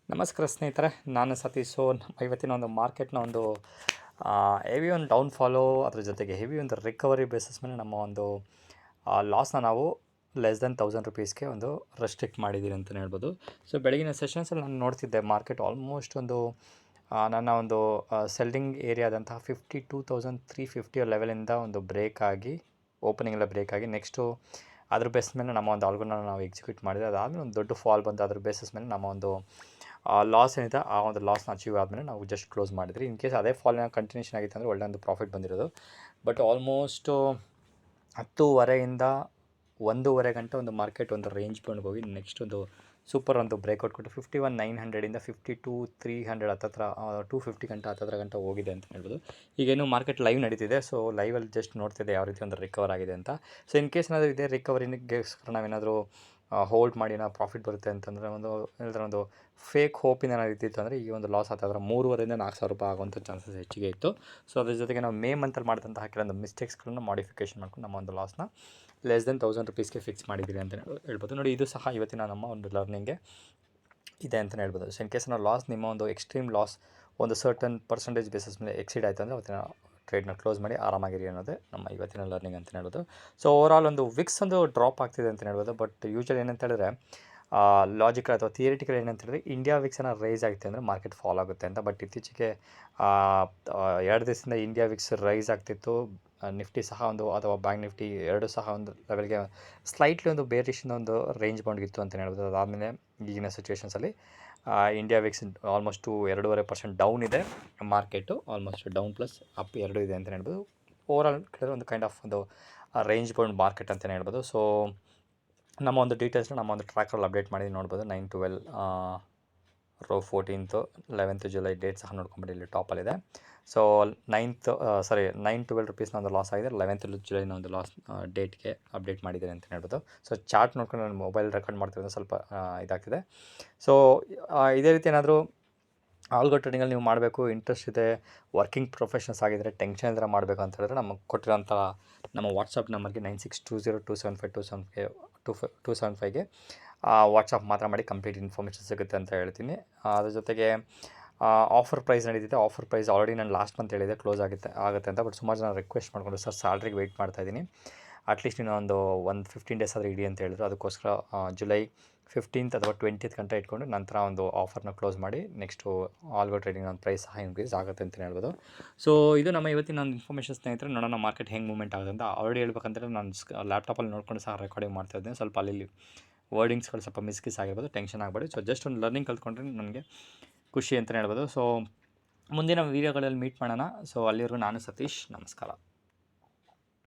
ನಮಸ್ಕಾರ ಸ್ನೇಹಿತರೆ, ನಾನು ಸತೀಶ್. ಇವತ್ತಿನ ಒಂದು ಮಾರ್ಕೆಟ್ನ ಒಂದು ಹೆವಿ ಒಂದು ಡೌನ್ಫಾಲೋ, ಅದ್ರ ಜೊತೆಗೆ ಹೆವಿ ಒಂದು ರಿಕವರಿ ಬೇಸಿಸ್ ಮೇಲೆ ನಮ್ಮ ಒಂದು ಲಾಸ್ನ ನಾವು ಲೆಸ್ ದೆನ್ ₹1000 ಒಂದು ರೆಸ್ಟ್ರಿಕ್ಟ್ ಮಾಡಿದ್ದೀರಿ ಅಂತಲೇ ಹೇಳ್ಬೋದು. ಸೊ ಬೆಳಗಿನ ಸೆಷನ್ಸಲ್ಲಿ ನಾನು ನೋಡ್ತಿದ್ದೆ ಮಾರ್ಕೆಟ್ ಆಲ್ಮೋಸ್ಟ್ ಒಂದು ನನ್ನ ಒಂದು ಸೆಲ್ಲಿಂಗ್ ಏರಿಯಾದಂತಹ 52,350 ಲೆವೆಲಿಂದ ಒಂದು ಬ್ರೇಕ್ ಆಗಿ ಓಪನಿಂಗೆಲ್ಲ ಬ್ರೇಕ್ ಆಗಿ ನೆಕ್ಸ್ಟು ಅದ್ರ ಬೇಸ್ ಮೇಲೆ ನಮ್ಮ ಒಂದು ಆಲ್ಗೋನ ನಾವು ಎಕ್ಸಿಕ್ಯೂಟ್ ಮಾಡಿದರೆ ಅದಾದಮೇಲೆ ಒಂದು ದೊಡ್ಡ ಫಾಲ್ ಬಂದು ಅದ್ರ ಬೇಸಿಸ್ ಮೇಲೆ ನಮ್ಮ ಒಂದು ಲಾಸ್ ಏನಿದೆ ಆ ಒಂದು ಲಾಸ್ನ ಅಚೀವ್ ಆದಮೇಲೆ ನಾವು ಜಸ್ಟ್ ಕ್ಲೋಸ್ ಮಾಡಿದ್ರಿ. ಇನ್ ಕೇಸ್ ಅದೇ ಫಾಲ್ನ ಕಂಟಿನ್ಯೂಷನ್ ಆಗಿತ್ತು ಅಂದರೆ ಒಳ್ಳೆ ಒಂದು ಪ್ರಾಫಿಟ್ ಬಂದಿರೋದು. ಬಟ್ ಆಲ್ಮೋಸ್ಟು 10:30ಯಿಂದ 1:30 ಗಂಟೆ ಒಂದು ಮಾರ್ಕೆಟ್ ಒಂದು ರೇಂಜ್ ಪಾಯಿಂಟ್ಗೆ ಹೋಗಿ ನೆಕ್ಸ್ಟ್ ಒಂದು ಸೂಪರ್ ಒಂದು ಬ್ರೇಕ್ಔಟ್ ಕೊಟ್ಟು 51,900ಇಂದ 52,300 ಹತ್ತತ್ರ 250 ಗಂಟೆ ಹೋಗಿದೆ ಅಂತ ಹೇಳ್ಬೋದು. ಈಗೇನು ಮಾರ್ಕೆಟ್ ಲೈವ್ ನಡೀತಿದೆ. ಸೊ ಲೈವಲ್ಲಿ ಜಸ್ಟ್ ನೋಡ್ತಿದ್ದೆ ಯಾವ ರೀತಿ ಒಂದು ರಿಕವರ್ ಆಗಿದೆ ಅಂತ. ಸೊ ಇನ್ ಕೇಸ್ ಏನಾದರೂ ಇದೇ ರಿಕವರಿಗೋಸ್ಕರ ನಾವೇನಾದರೂ ಹೋಲ್ಡ್ ಮಾಡಿ ನಾವು ಪ್ರಾಫಿಟ್ ಬರುತ್ತೆ ಅಂತಂದರೆ ಒಂದು ಫೇಕ್ ಹೋಪಿಂದ ಏನಾದ್ರು ಇದ್ದಿತ್ತು ಅಂದರೆ ಈ ಒಂದು ಲಾಸ್ ಆಗ್ತಾಯಿದ್ರೆ ₹3,500ರಿಂದ ₹4,000 ಆಗುವಂಥ ಚಾನ್ಸಸ್ ಹೆಚ್ಚಿಗೆ ಇತ್ತು. ಸೊ ಅದ್ರ ಜೊತೆಗೆ ನಾವು ಮೇ ಮಂತಲ್ಲಿ ಮಾಡಿದಂತಹ ಕೆಲವೊಂದು ಮಿಸ್ಟೇಕ್ಸ್ಗಳನ್ನ ಮಾಡಿಫಿಕೇಷನ್ ಮಾಡ್ಕೊಂಡು ನಮ್ಮ ಒಂದು ಲಾಸ್ನ ಲೆಸ್ ದೆನ್ ₹1,000ಗೆ ಫಿಕ್ಸ್ ಮಾಡಿದ್ದೀರಿ ಅಂತ ಹೇಳ್ಬೋದು. ನೋಡಿ, ಇದು ಸಹ ಇವತ್ತಿನ ನಮ್ಮ ಒಂದು ಲರ್ನಿಂಗ್ಗೆ ಇದೆ ಅಂತಲೇ ಹೇಳ್ಬೋದು. ಸೊ ಇನ್ ಕೇಸ್ ನಾವು ಲಾಸ್ ನಿಮ್ಮ ಒಂದು ಎಕ್ಸ್ಟ್ರೀಮ್ ಲಾಸ್ ಒಂದು ಸರ್ಟನ್ ಪರ್ಸೆಂಟೇಜ್ ಬೇಸಿಸ್ ಮೇಲೆ ಎಕ್ಸಿಡ್ ಆಯಿತು ಅಂದರೆ ಅವತ್ತಿನ ಟ್ರೇಡ್ನ ಕ್ಲೋಸ್ ಮಾಡಿ ಆರಾಮಾಗಿರಿ ಅನ್ನೋದೇ ನಮ್ಮ ಇವತ್ತಿನ ಲರ್ನಿಂಗ್ ಅಂತಲೇ ಹೇಳ್ಬೋದು. ಸೊ ಓವರಾಲ್ ಒಂದು ವಿಕ್ಸ್ ಒಂದು ಡ್ರಾಪ್ ಆಗ್ತಿದೆ ಅಂತಲೇ ಹೇಳ್ಬೋದು. ಬಟ್ ಯೂಶ್ವಲಿ ಏನಂತ ಹೇಳಿದ್ರೆ ಲಾಜಿಕಲ್ ಅಥವಾ ಥಿಯರಿಟಿಕಲ್ ಏನಂತ ಹೇಳಿದ್ರೆ ಇಂಡಿಯಾ ವಿಕ್ಸನ್ನು ರೈಸ್ ಆಗುತ್ತೆ ಅಂದರೆ ಮಾರ್ಕೆಟ್ ಫಾಲ್ ಆಗುತ್ತೆ ಅಂತ. ಬಟ್ ಇತ್ತೀಚೆಗೆ 2 ದಿವಸದಿಂದ ಇಂಡಿಯಾ ವಿಕ್ಸ್ ರೈಸ್ ಆಗ್ತಿತ್ತು. ನಿಫ್ಟಿ ಸಹ ಒಂದು ಅಥವಾ ಬ್ಯಾಂಕ್ ನಿಫ್ಟಿ ಎರಡು ಸಹ ಒಂದು ಲೆವೆಲ್ಗೆ ಸ್ಲೈಟ್ಲಿ ಒಂದು ಬೇರಿಶಿಂದ ಒಂದು ರೇಂಜ್ ಬೌಂಡ್ಗಿತ್ತು ಅಂತಲೇ ಹೇಳ್ಬೋದು. ಅದಾದಮೇಲೆ ಈಗಿನ ಸಿಚುವೇಷನ್ಸಲ್ಲಿ ಇಂಡಿಯಾ ವಿಕ್ಸ್ ಆಲ್ಮೋಸ್ಟು 2.5% ಡೌನ್ ಇದೆ. Market almost down plus up ಎರಡೂ ಇದೆ ಅಂತಲೇ ಹೇಳ್ಬೋದು. ಓವರಾಲ್ ಕೇಳಿದ್ರೆ ಒಂದು ಕೈಂಡ್ ಆಫ್ ಒಂದು ರೇಂಜ್ ಬೌಂಡ್ ಮಾರ್ಕೆಟ್ ಅಂತಲೇ ಹೇಳ್ಬೋದು. ಸೊ ನಮ್ಮ ಒಂದು ಡೀಟೇಲ್ಸ್ನ ನಮ್ಮ ಒಂದು ಟ್ರ್ಯಾಕರಲ್ಲಿ ಅಪ್ಡೇಟ್ ಮಾಡಿ ನೋಡ್ಬೋದು. 9-12 rho 14th 11th July date ಸಹ ನೋಡ್ಕೊಂಬಿಡಿ, ಇಲ್ಲಿ ಟಾಪಲ್ಲಿದೆ. ಸೊ 9-12 ರುಪೀಸ್ನ ಒಂದು ಲಾಸ್ ಆಗಿದೆ. 11th ಜುಲೈನ ಒಂದು ಲಾಸ್ ಡೇಟ್ಗೆ ಅಪ್ಡೇಟ್ ಮಾಡಿದ್ದಾರೆ ಅಂತ ಹೇಳ್ಬೋದು. ಸೊ ಚಾರ್ಟ್ ನೋಡ್ಕೊಂಡು ನಾನು ಮೊಬೈಲ್ ರೆಕಾರ್ಡ್ ಮಾಡ್ತಿರೋದು ಸ್ವಲ್ಪ ಇದಾಗ್ತಿದೆ. ಸೊ ಇದೇ ರೀತಿ ಏನಾದರೂ ಆಲ್ಗೋ ಟ್ರೇಡಿಂಗಲ್ಲಿ ನೀವು ಮಾಡಬೇಕು, ಇಂಟ್ರೆಸ್ಟ್ ಇದೆ, ವರ್ಕಿಂಗ್ ಪ್ರೊಫೆಷನ್ಸ್ ಆಗಿದ್ದರೆ, ಟೆನ್ಷನ್ ಇಲ್ಲದೆ ಮಾಡಬೇಕು ಅಂತ ಹೇಳಿದ್ರೆ ನಮಗೆ ಕೊಟ್ಟಿರೋಂಥ ನಮ್ಮ ವಾಟ್ಸಪ್ ನಂಬರ್ಗೆ 9620275275ಗೆ ವಾಟ್ಸಪ್ ಮಾತ್ರ ಮಾಡಿ ಕಂಪ್ಲೀಟ್ ಇನ್ಫಾರ್ಮೇಷನ್ ಸಿಗುತ್ತೆ ಅಂತ ಹೇಳ್ತೀನಿ. ಅದ್ರ ಜೊತೆಗೆ ಆಫರ್ ಪ್ರೈಸ್ ನಡೀತಿದೆ. ಆಫರ್ ಪ್ರೈಸ್ ಆಲ್ರೆಡಿ ನಾನು ಲಾಸ್ಟ್ ಮಂತ್ ಹೇಳಿದೆ ಕ್ಲೋಸ್ ಆಗುತ್ತೆ ಅಂತ. ಬಟ್ ಸುಮಾರು ಜನ ರಿಕ್ವೆಸ್ಟ್ ಮಾಡಿಕೊಂಡು ಸರ್ ಸ್ಯಾಲ್ರಿಗೆ ವೆಯ್ಟ್ ಮಾಡ್ತಾಯಿದ್ದೀನಿ, ಅಟ್ಲೀಸ್ಟ್ ನೀನು ಒಂದು 15 ಡೇಸ್ ಆದರೂ ಇಡಿ ಅಂತ ಹೇಳಿದ್ರು. ಅದಕ್ಕೋಸ್ಕರ ಜುಲೈ 15th ಅಥವಾ 20th ಗಂಟೆ ಇಟ್ಕೊಂಡು ನಂತರ ಒಂದು ಆಫರ್ನ ಕ್ಲೋಸ್ ಮಾಡಿ ನೆಕ್ಸ್ಟು ಆಲ್ಗೋ ಟ್ರೇಡಿಂಗ್ ಒಂದು ಪ್ರೈಸ್ ಸಹ ಇನ್ಕ್ರೀಸ್ ಆಗುತ್ತೆ ಅಂತಲೇ ಹೇಳ್ಬೋದು. ಸೊ ಇದು ನಮ್ಮ ಇವತ್ತಿನ ಒಂದು ಇನ್ಫಾರ್ಮೇಷನ್ ಸ್ನೇಹಿತರೆ. ನೋಡೋಣ ಮಾರ್ಕೆಟ್ ಹೆಂಗೆ ಮೂವ್ಮೆಂಟ್ ಆಗುತ್ತೆ ಅಂತ. ಆಲ್ರೆಡಿ ಹೇಳ್ಬೇಕಂದ್ರೆ ನಾನು ಲ್ಯಾಪ್ಟಾಪಲ್ಲಿ ನೋಡ್ಕೊಂಡು ಸಹ ರೆಕಾರ್ಡಿಂಗ್ ಮಾಡ್ತಾ ಇದ್ದೀನಿ. ಸ್ವಲ್ಪ ಅಲ್ಲಿ ವರ್ಡಿಂಗ್ಸ್ಗಳು ಸ್ವಲ್ಪ ಮಿಸ್ಕಿಸ್ ಆಗಿರ್ಬೋದು, ಟೆನ್ಷನ್ ಆಗಬೇಡಿ. ಸೊ ಜಸ್ಟ್ ಒಂದು ಲರ್ನಿಂಗ್ ಕಲ್ತ್ಕೊಂಡ್ರೆ ನನಗೆ ಖುಷಿ ಅಂತಲೇ ಹೇಳ್ಬೋದು. ಸೊ ಮುಂದಿನ ವೀಡಿಯೋಗಳಲ್ಲಿ ಮೀಟ್ ಮಾಡೋಣ. ಸೊ ಅಲ್ಲಿವರೆಗೂ ನಾನು ಸತೀಶ್, ನಮಸ್ಕಾರ.